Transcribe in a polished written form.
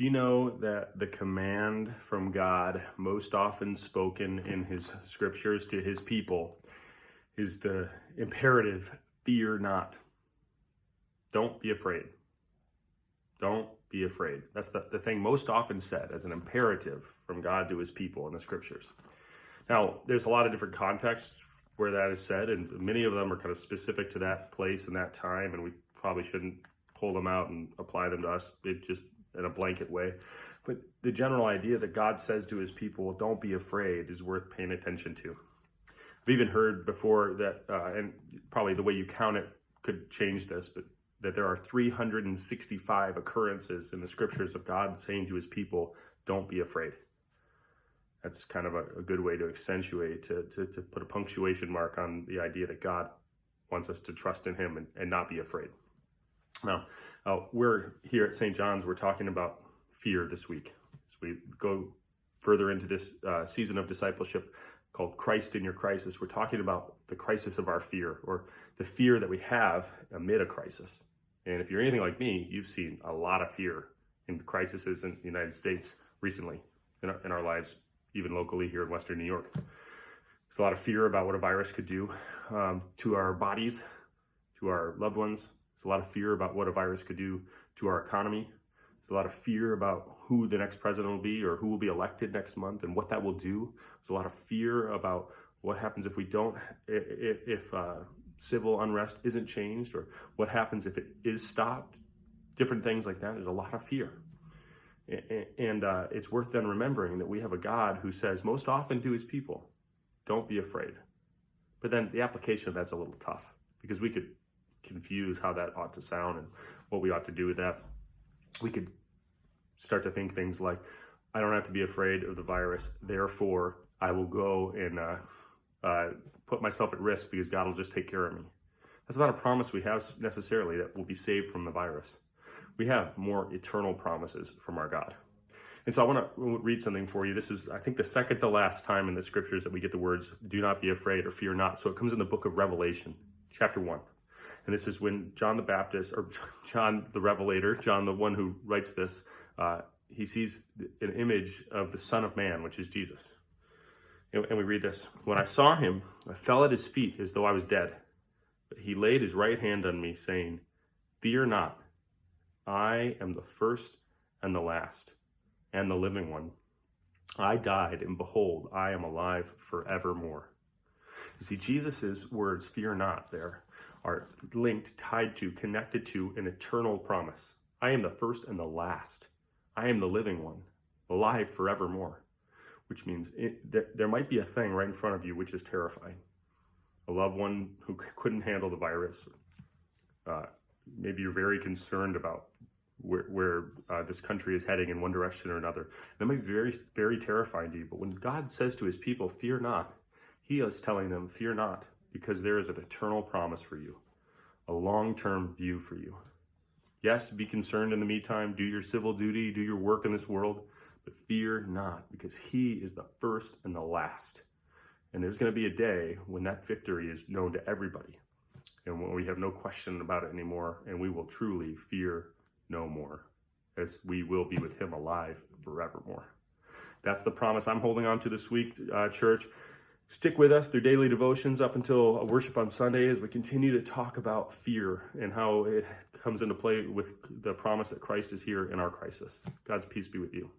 Do you know that the command from God, most often spoken in his scriptures to his people, is the imperative, fear not. Don't be afraid. Don't be afraid. That's the thing most often said as an imperative from God to his people in the scriptures. Now, there's a lot of different contexts where that is said, and many of them are kind of specific to that place and that time, and we probably shouldn't pull them out and apply them to us just in a blanket way. But the general idea that God says to his people, don't be afraid, is worth paying attention to. I've even heard before that, and probably the way you count it could change this, but that there are 365 occurrences in the scriptures of God saying to his people, don't be afraid. That's kind of a good way to accentuate, to put a punctuation mark on the idea that God wants us to trust in him and not be afraid. Now, we're here at St. John's, we're talking about fear this week. As we go further into this season of discipleship called Christ in Your Crisis, we're talking about the crisis of our fear, or the fear that we have amid a crisis. And if you're anything like me, you've seen a lot of fear in crises in the United States recently in our lives, even locally here in Western New York. There's a lot of fear about what a virus could do to our bodies, to our loved ones. There's a lot of fear about what a virus could do to our economy. There's a lot of fear about who the next president will be or who will be elected next month and what that will do. There's a lot of fear about what happens if we don't, if civil unrest isn't changed, or what happens if it is stopped. Different things like that. There's a lot of fear. And it's worth then remembering that we have a God who says most often to his people, don't be afraid. But then the application of that's a little tough, because we could confuse how that ought to sound and what we ought to do with that. We could start to think things like, I don't have to be afraid of the virus, therefore I will go and put myself at risk because God will just take care of me. That's not a promise we have necessarily, that we'll be saved from the virus. We have more eternal promises from our God. And so I want to read something for you. This is, I think, the second to last time in the scriptures that we get the words, do not be afraid or fear not. So it comes in the book of Revelation, chapter 1. And this is when John the Baptist, or John the Revelator, John the one who writes this, he sees an image of the Son of Man, which is Jesus. And we read this. When I saw him, I fell at his feet as though I was dead. But he laid his right hand on me, saying, fear not. I am the first and the last, and the living one. I died, and behold, I am alive forevermore. You see, Jesus' words, fear not, there, are linked, tied to, connected to an eternal promise. I am the first and the last. I am the living one, alive forevermore. Which means there might be a thing right in front of you which is terrifying. A loved one who couldn't handle the virus. Maybe you're very concerned about where this country is heading in one direction or another. That might be very, very terrifying to you. But when God says to his people, fear not, he is telling them, fear not, because there is an eternal promise for you, a long-term view for you. Yes, be concerned in the meantime, do your civil duty, do your work in this world, but fear not, because he is the first and the last. And there's going to be a day when that victory is known to everybody, and when we have no question about it anymore, and we will truly fear no more, as we will be with him alive forevermore. That's the promise I'm holding on to this week, church. Stick with us through daily devotions up until worship on Sunday as we continue to talk about fear and how it comes into play with the promise that Christ is here in our crisis. God's peace be with you.